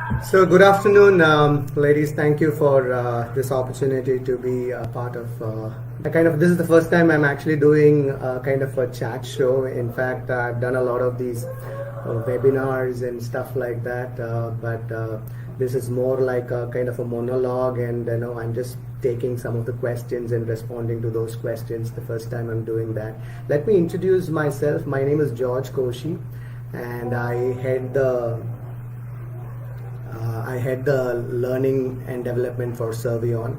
So, good afternoon, ladies. Thank you for this opportunity to be a part of. This is the first time I'm actually doing kind of a chat show. In fact, I've done a lot of these webinars and stuff like that, but this is more like a kind of a monologue, and I'm just taking some of the questions and responding to those questions. The first time I'm doing that. Let me introduce myself. My name is Koshi, and I head the learning and development for Servion.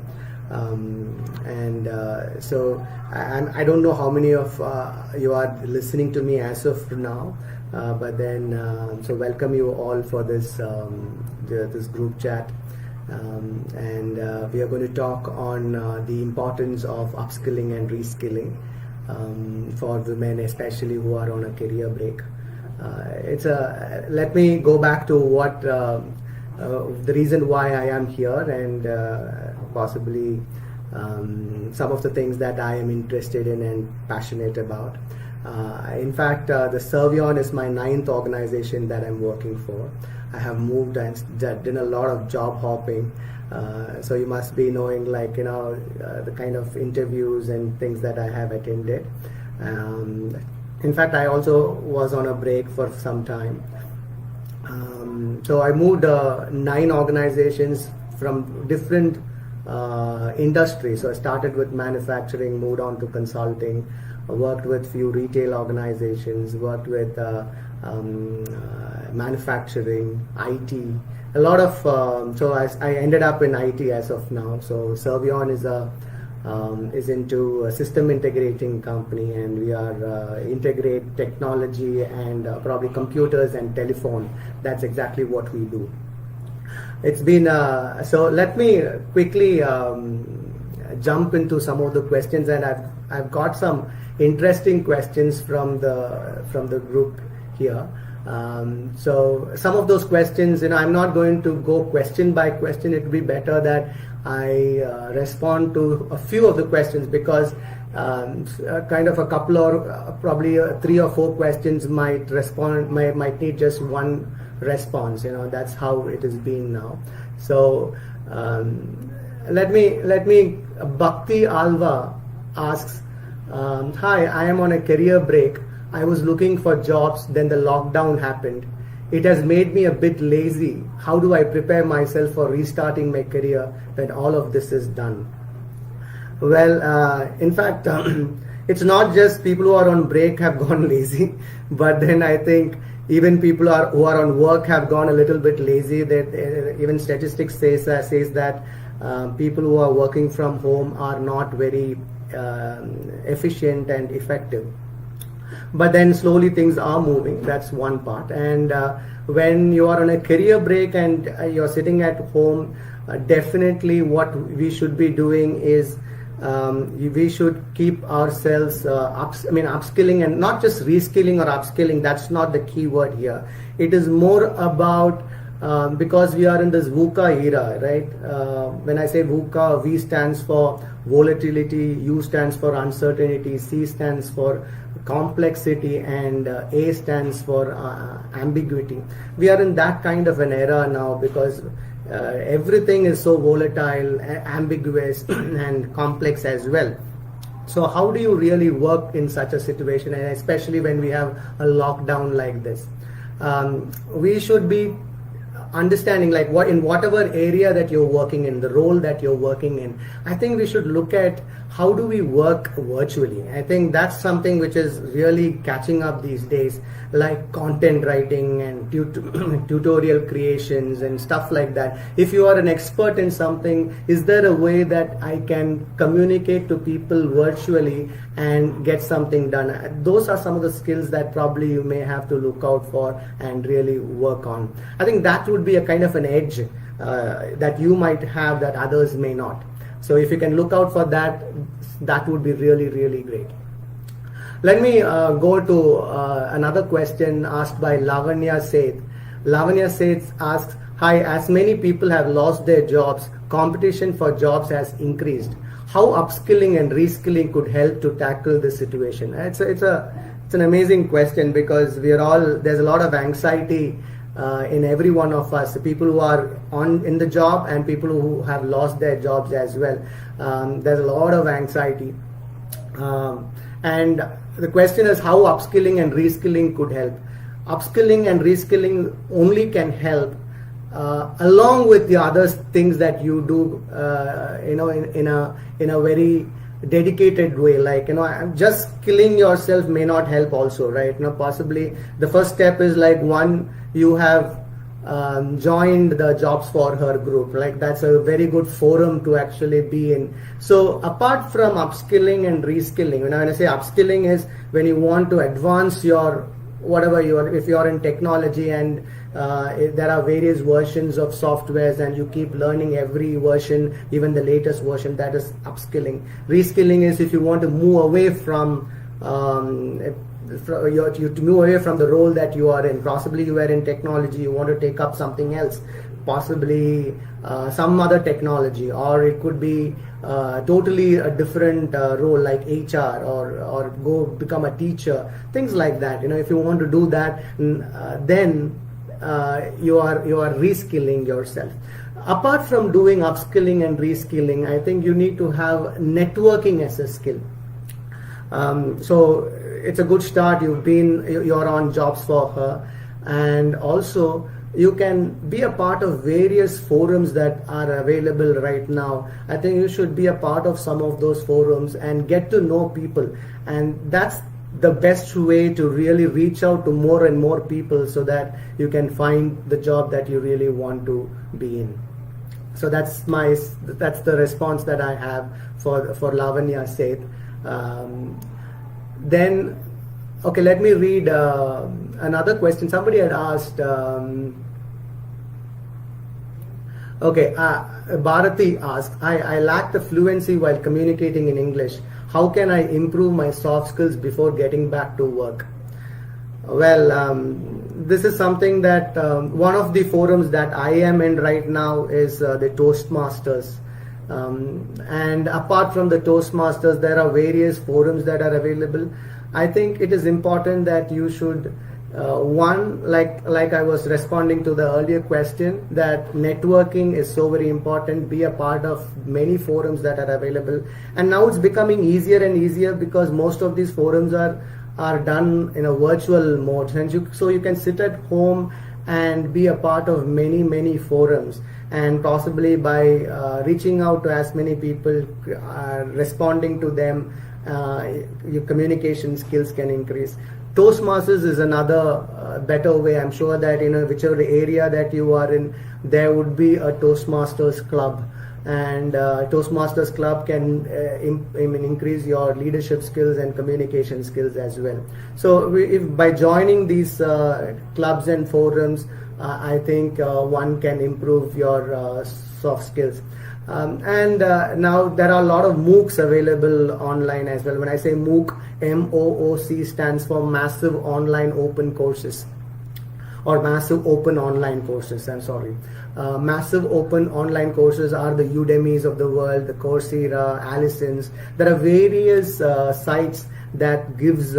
I don't know how many of you are listening to me as of now, but then so welcome you all for this this group chat, and we are going to talk on the importance of upskilling and reskilling for women, especially who are on a career break. Let me go back to what the reason why I am here, and possibly some of the things that I am interested in and passionate about. In fact, the Servion is my 9th organization that I'm working for. I have moved and done a lot of job hopping. So you must be knowing, the kind of interviews and things that I have attended. In fact, I also was on a break for some time. So I moved 9 organizations from different industries. So I started with manufacturing, moved on to consulting, worked with few retail organizations, worked with manufacturing, IT, a lot of. So I ended up in IT as of now. So Servion is into a system integrating company, and we are integrate technology and probably computers and telephone. That's exactly what we do. It's been so let me quickly jump into some of the questions, and I've got some interesting questions from the group here. So some of those questions, I'm not going to go question by question. It would be better that I respond to a few of the questions, because kind of a couple or probably 3 or 4 questions might need just one response. That's how it has been now. So let me Bhakti Alva asks, hi, I am on a career break. I was looking for jobs, then the lockdown happened. It has made me a bit lazy. How do I prepare myself for restarting my career when all of this is done? Well, in fact, it's not just people who are on break have gone lazy, but then I think even people who are on work have gone a little bit lazy. That even statistics says that people who are working from home are not very efficient and effective. But then slowly things are moving. That's one part. And when you are on a career break and you're sitting at home, definitely what we should be doing is we should keep ourselves upskilling, and not just reskilling or upskilling. That's not the key word here. It is more about because we are in this VUCA era, right? When I say VUCA, V stands for volatility, U stands for uncertainty, C stands for complexity, and A stands for ambiguity. We are in that kind of an era now, because everything is so volatile, ambiguous and complex as well. So how do you really work in such a situation, and especially when we have a lockdown like this? We should be understanding, like, what in whatever area that you're working in, the role that you're working in, I think we should look at how do we work virtually. I think that's something which is really catching up these days, like content writing and tutorial creations and stuff like that. If you are an expert in something, is there a way that I can communicate to people virtually and get something done? Those are some of the skills that probably you may have to look out for and really work on. I think that would be a kind of an edge that you might have that others may not. So if you can look out for that, that would be really, really great. Let me go to another question asked by Lavanya Seth. Lavanya Seth asks, hi, as many people have lost their jobs, competition for jobs has increased. How upskilling and reskilling could help to tackle this situation? It's an amazing question, because there's a lot of anxiety in every one of us, people who are in the job and people who have lost their jobs as well. There's a lot of anxiety. And the question is how upskilling and reskilling could help. Upskilling and reskilling only can help along with the other things that you do, in a very dedicated way. Like, just skilling yourself may not help also, right? Possibly the first step is like, one, you have joined the JobsForHer group. Like, that's a very good forum to actually be in. So apart from upskilling and reskilling, when I say upskilling is when you want to advance your whatever you are, if you are in technology and there are various versions of softwares and you keep learning every version, even the latest version, that is upskilling. Reskilling is if you want to move away from to move away from the role that you are in. Possibly you are in technology, you want to take up something else, possibly some other technology, or it could be totally a different role like HR, or go become a teacher, things like that. If you want to do that, then you are reskilling yourself. Apart from doing upskilling and reskilling, I think you need to have networking as a skill. So it's a good start. You're on JobsForHer, and also you can be a part of various forums that are available right now. I think you should be a part of some of those forums and get to know people, and that's the best way to really reach out to more and more people so that you can find the job that you really want to be in. So that's the response that I have for Lavanya Seth. Then, okay, let me read another question. Somebody had asked, Bharati asked, I lack the fluency while communicating in English. How can I improve my soft skills before getting back to work? Well, this is something that one of the forums that I am in right now is the Toastmasters. And apart from the Toastmasters, there are various forums that are available. I think it is important that you should one, like I was responding to the earlier question, that networking is so very important. Be a part of many forums that are available, and now it's becoming easier and easier because most of these forums are done in a virtual mode, and so you can sit at home and be a part of many forums, and possibly by reaching out to as many people, responding to them, your communication skills can increase. Toastmasters is another better way. I'm sure that whichever area that you are in, there would be a Toastmasters club, and Toastmasters club can increase your leadership skills and communication skills as well. So if by joining these clubs and forums, I think one can improve your soft skills. And now there are a lot of MOOCs available online as well. When I say MOOC, MOOC stands for Massive Online Open Courses, or Massive Open Online Courses, I'm sorry. Massive Open Online Courses are the Udemy's of the world, the Coursera, Allison's. There are various sites that gives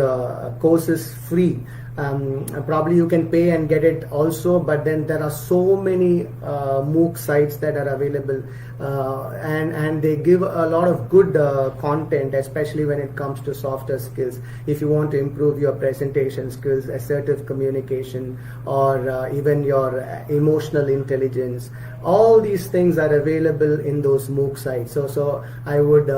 courses free. Probably you can pay and get it also, but then there are so many MOOC sites that are available, and they give a lot of good content, especially when it comes to softer skills. If you want to improve your presentation skills, assertive communication, or even your emotional intelligence, all these things are available in those MOOC sites. So I would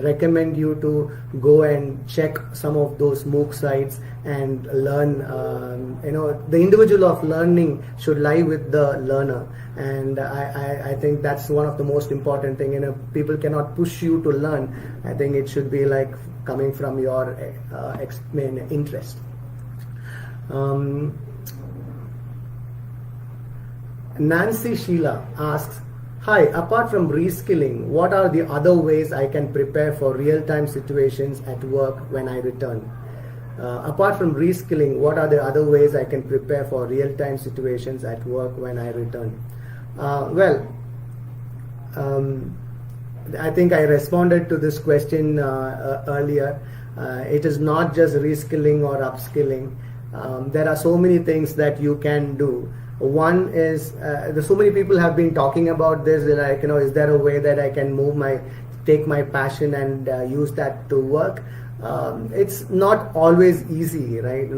recommend you to go and check some of those MOOC sites and learn. The individual of learning should lie with the learner, and I think that's one of the most important thing. People cannot push you to learn. I think it should be like coming from your main interest. Nancy Sheila asks, hi, apart from reskilling, what are the other ways I can prepare for real-time situations at work when I return? Apart from reskilling, what are the other ways I can prepare for real-time situations at work when I return? I think I responded to this question earlier. It is not just reskilling or upskilling. There are so many things that you can do. One is there's so many people have been talking about this. They're like, is there a way that I can take my passion and use that to work? It's not always easy, right? We're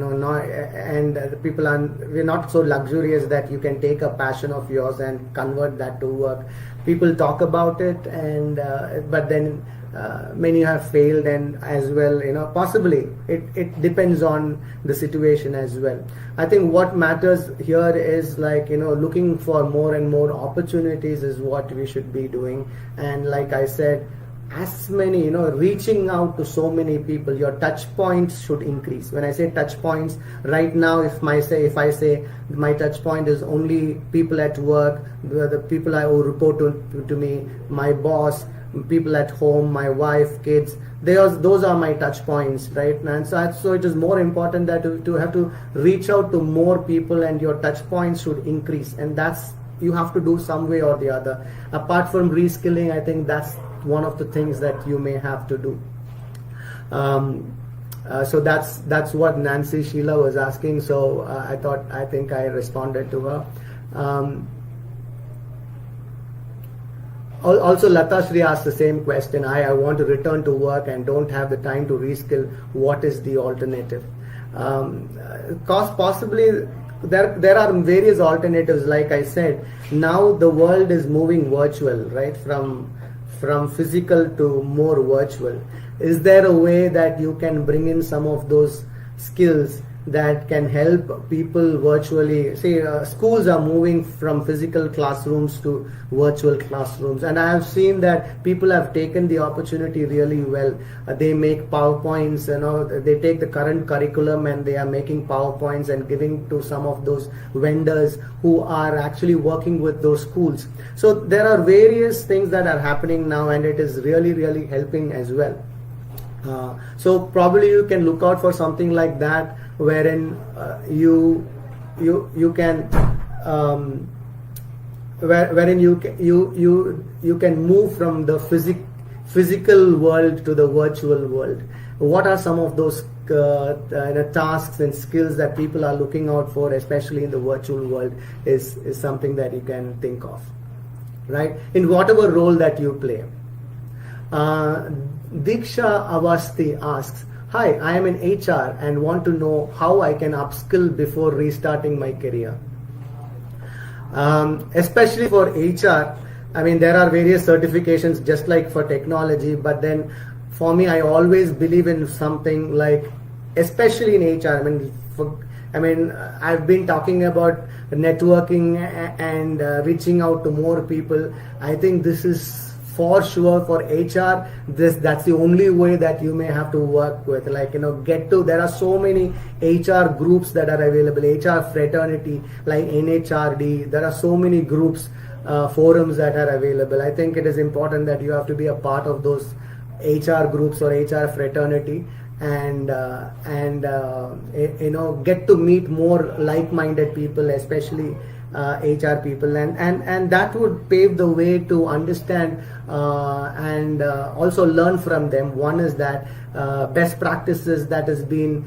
not so luxurious that you can take a passion of yours and convert that to work. People talk about it, and but then many have failed, and as well, possibly it depends on the situation as well. I think what matters here is looking for more and more opportunities is what we should be doing. And like I said, as many, reaching out to so many people, your touch points should increase. When I say touch points, right now, if I say my touch point is only people at work, the people who report to me, my boss, people at home, my wife, kids, those are my touch points, right? And so it is more important that to have to reach out to more people, and your touch points should increase, and that's you have to do some way or the other. Apart from reskilling, I think that's one of the things that you may have to do. So that's what Nancy Sheila was asking. So I think I responded to her. Also, Lata Shri asked the same question. I want to return to work and don't have the time to reskill. What is the alternative? Possibly there are various alternatives. Like I said, now the world is moving virtual, right? From physical to more virtual. Is there a way that you can bring in some of those skills that can help people virtually? Say schools are moving from physical classrooms to virtual classrooms, and I have seen that people have taken the opportunity really well. They make PowerPoints, they take the current curriculum and they are making PowerPoints and giving to some of those vendors who are actually working with those schools. So there are various things that are happening now, and it is really, really helping as well. So probably you can look out for something like that, wherein you can wherein you can move from the physical world to the virtual world. What are some of those tasks and skills that people are looking out for, especially in the virtual world, is something that you can think of, right? In whatever role that you play. Diksha Avasti asks, hi, I am in HR and want to know how I can upskill before restarting my career. Especially for HR, there are various certifications just like for technology, but then for me, I always believe in something like, especially in HR, I've been talking about networking and reaching out to more people. I think this is for sure for HR. That's the only way that you may have to work with. There are so many HR groups that are available, HR fraternity like NHRD. There are so many groups, forums that are available. I think it is important that you have to be a part of those HR groups or HR fraternity, and get to meet more like-minded people, especially HR people, and that would pave the way to understand and also learn from them. One is that best practices that has been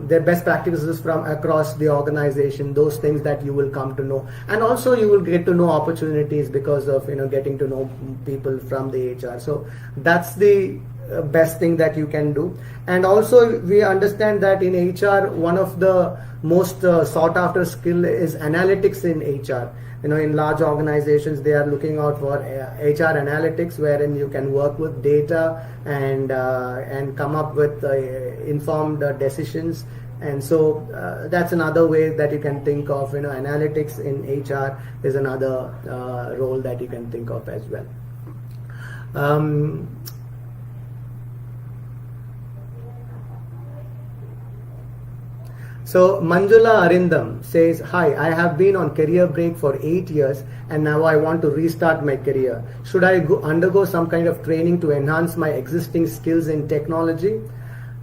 their best practices from across the organization, those things that you will come to know, and also you will get to know opportunities because of getting to know people from the HR. So that's the best thing that you can do. And also we understand that in HR, one of the most sought after skill is analytics in HR. In large organizations, they are looking out for HR analytics, wherein you can work with data and come up with informed decisions. And so that's another way that you can think of. Analytics in HR is another role that you can think of as well. So Manjula Arindam says, hi, I have been on career break for 8 years and now I want to restart my career. Should I undergo some kind of training to enhance my existing skills in technology?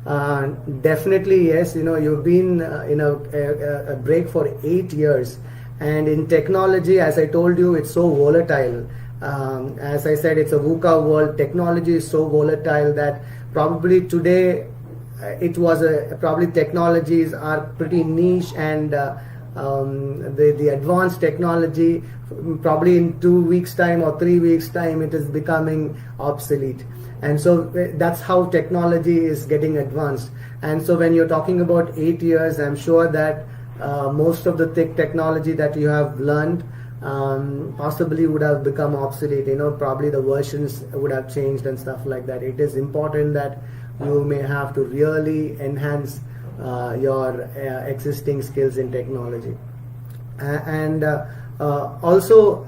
Definitely yes. You've been in a break for 8 years, and in technology, as I told you, it's so volatile. As I said, it's a VUCA world. Technology is so volatile that probably today probably technologies are pretty niche and the advanced technology, probably in 2 weeks time or 3 weeks time it is becoming obsolete. And so that's how technology is getting advanced. And so when you're talking about 8 years, I'm sure that most of the technology that you have learned possibly would have become obsolete. Probably the versions would have changed and stuff like that. It is important that you may have to really enhance your existing skills in technology. And also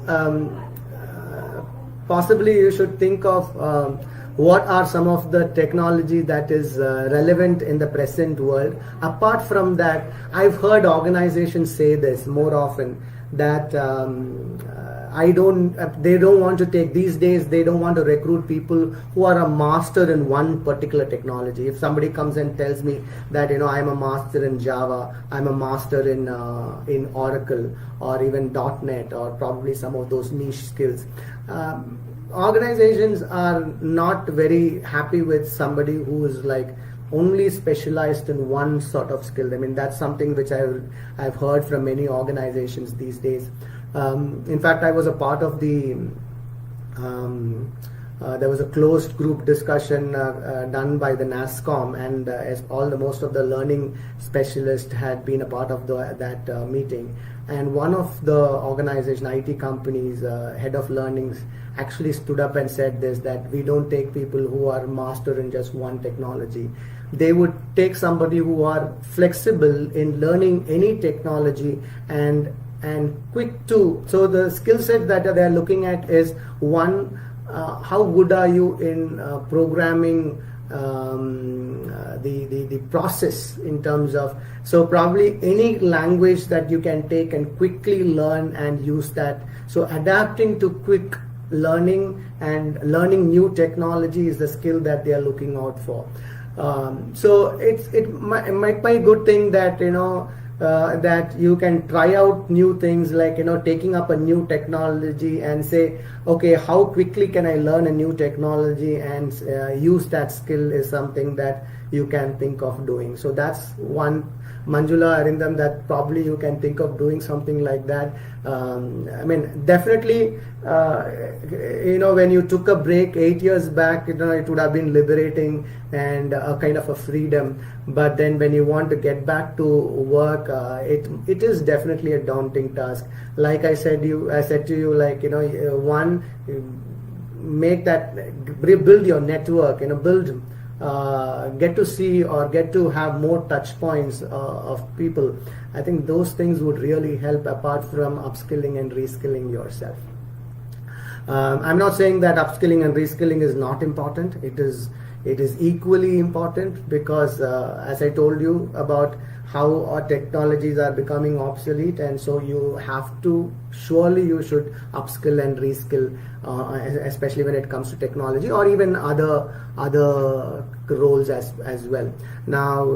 possibly you should think of what are some of the technology that is relevant in the present world. Apart from that, I've heard organizations say this more often, that they don't want to take, these days they don't want to recruit people who are a master in one particular technology. If somebody comes and tells me that I'm a master in Java, I'm a master in Oracle, or even .NET, or probably some of those niche skills, organizations are not very happy with somebody who is like only specialized in one sort of skill. I mean, that's something which I've heard from many organizations these days. In fact, I was a part of the there was a closed group discussion done by the NASSCOM, and as most of the learning specialists had been a part of that meeting. And one of the organization, IT companies, head of learnings, actually stood up and said this, that we don't take people who are master in just one technology. They would take somebody who are flexible in learning any technology and quick to. So the skill set that they are looking at is, one, how good are you in programming the process in terms of, so probably any language that you can take and quickly learn and use that. So adapting to quick learning and learning new technology is the skill that they are looking out for. So it might be a good thing that that you can try out new things, like taking up a new technology and say, okay, how quickly can I learn a new technology and use that skill, is something that you can think of doing. So that's one, Manjula, Arindam, that probably you can think of doing something like that. I mean, definitely, when you took a break 8 years back, it would have been liberating and a kind of a freedom. But then when you want to get back to work, it is definitely a daunting task. Like I said to you, like, one, make that, build your network, build, get to see or get to have more touch points of people. I think those things would really help, apart from upskilling and reskilling yourself. I'm not saying that upskilling and reskilling is not important. It is equally important, because as I told you about how our technologies are becoming obsolete, and so you should upskill and reskill, especially when it comes to technology, or even other roles as well. Now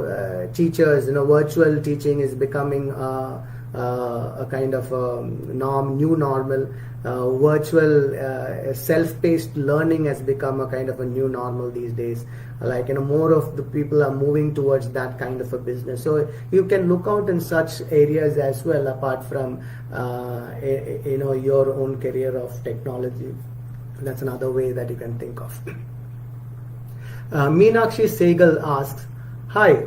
teachers, virtual teaching is becoming a kind of new normal. Virtual self-paced learning has become a kind of a new normal these days. Like, more of the people are moving towards that kind of a business. So you can look out in such areas as well, apart from your own career of technology. That's another way that you can think of. Meenakshi Segal asks, hi,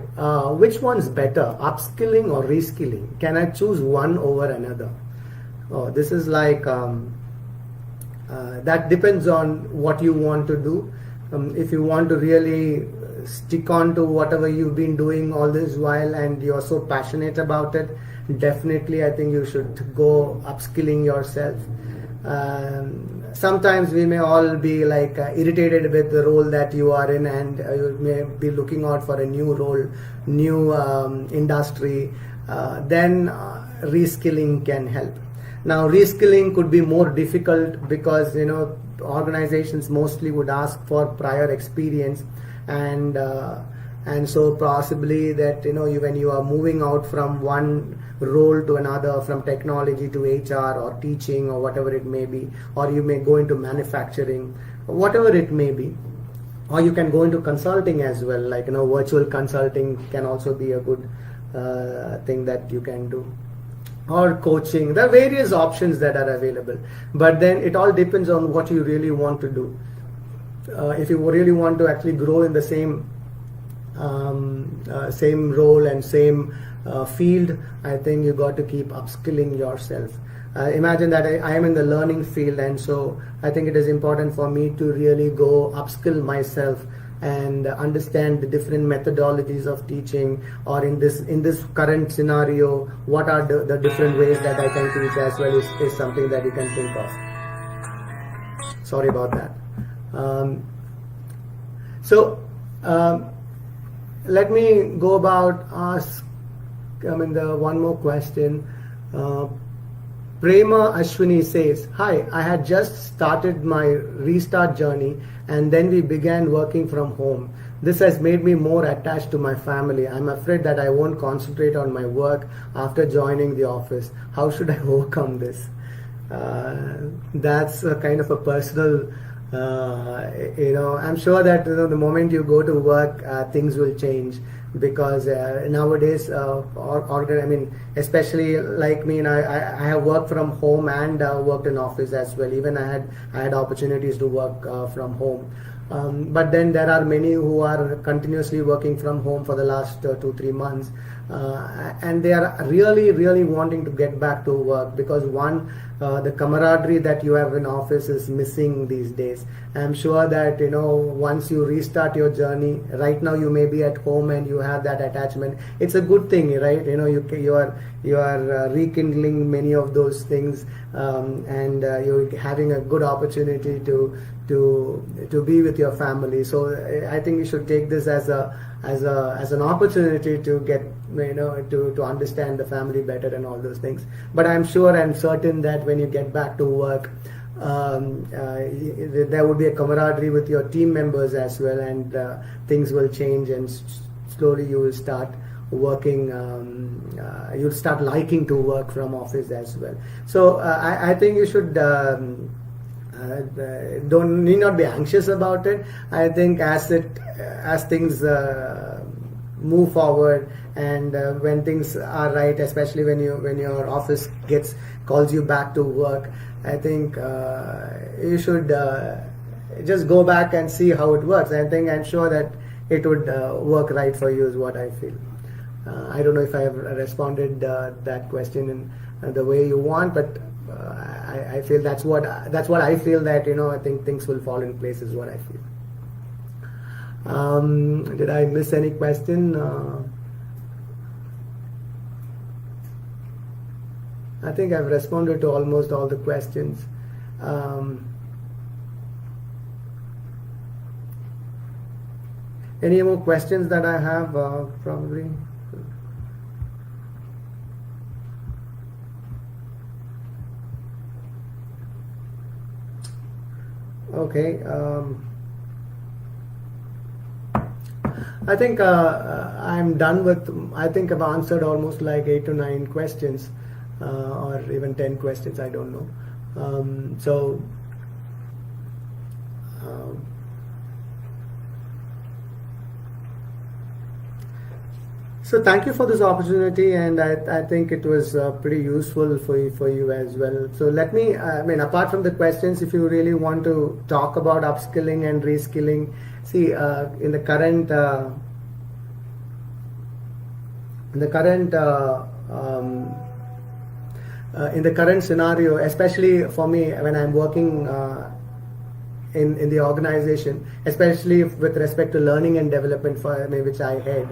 which one's better, upskilling or reskilling? Can I choose one over another? Oh, this is like, that depends on what you want to do. If you want to really stick on to whatever you've been doing all this while and you're so passionate about it, definitely I think you should go upskilling yourself. Sometimes we may all be like irritated with the role that you are in, and you may be looking out for a new role, new industry. Then reskilling can help. Now, reskilling could be more difficult because organizations mostly would ask for prior experience, and so possibly that when you are moving out from one role to another, from technology to HR or teaching or whatever it may be, or you may go into manufacturing, whatever it may be, or you can go into consulting as well. Like virtual consulting can also be a good thing that you can do. or coaching. There are various options that are available, but then it all depends on what you really want to do. If you really want to actually grow in the same role and same field, I think you got to keep upskilling yourself. Imagine that I am in the learning field, and so I think it is important for me to really go upskill myself and understand the different methodologies of teaching, or in this current scenario, what are the different ways that I can teach as well is something that you can think of. Sorry about that. Let me go about one more question. Prema Ashwini says, "Hi, I had just started my restart journey and then we began working from home. This has made me more attached to my family. I'm afraid that I won't concentrate on my work after joining the office. How should I overcome this?" That's a kind of a personal, I'm sure that the moment you go to work, things will change, because nowadays, especially like me, I have worked from home and worked in office as well. Even I had opportunities to work from home. But then there are many who are continuously working from home for the last 2-3 months, and they are really, really wanting to get back to work, because the camaraderie that you have in office is missing these days. I'm sure that once you restart your journey, right now you may be at home and you have that attachment. It's a good thing, right? You are rekindling many of those things, and you're having a good opportunity to be with your family. So I think you should take this as an opportunity to get to understand the family better and all those things. But I'm sure and certain that when you get back to work, there would be a camaraderie with your team members as well, and things will change, and slowly you will start working, you'll start liking to work from office as well. So I think you should need not be anxious about it. I think as things move forward, and when things are right, especially when your office calls you back to work, I think you should just go back and see how it works. I'm sure that it would work right for you, is what I feel. I don't know if I have responded that question in the way you want, but I feel that's what I feel, that I think things will fall in place, is what I feel. Did I miss any question? I think I've responded to almost all the questions. Any more questions that I have? Probably. Okay. I think I'm done with. I think I've answered almost like 8 to 9 questions, or even 10 questions. I don't know. So thank you for this opportunity, and I think it was pretty useful for you as well. So let me, apart from the questions, if you really want to talk about upskilling and reskilling, see, in the current scenario, especially for me when I'm working in the organization, especially with respect to learning and development for me, which I head,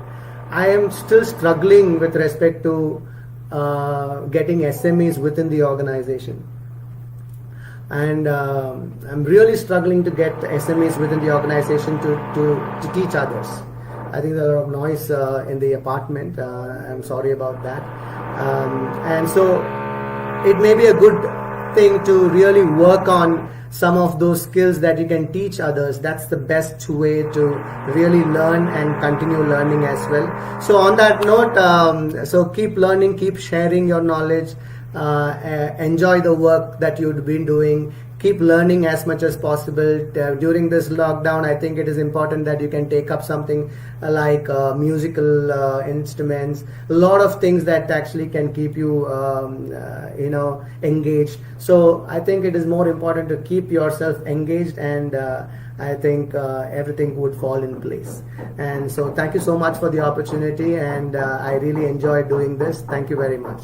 I am still struggling with respect to getting SMEs within the organization, and I'm really struggling to get SMEs within the organization to teach others. I think there's a lot of noise in the apartment. I'm sorry about that. And so it may be a good thing to really work on some of those skills that you can teach others. That's the best way to really learn and continue learning as well. So on that note, so keep learning, keep sharing your knowledge, enjoy the work that you've been doing, keep learning as much as possible. During this lockdown, I think it is important that you can take up something like musical instruments, a lot of things that actually can keep you engaged. So I think it is more important to keep yourself engaged, and I think everything would fall in place. And so thank you so much for the opportunity, and I really enjoyed doing this. Thank you very much.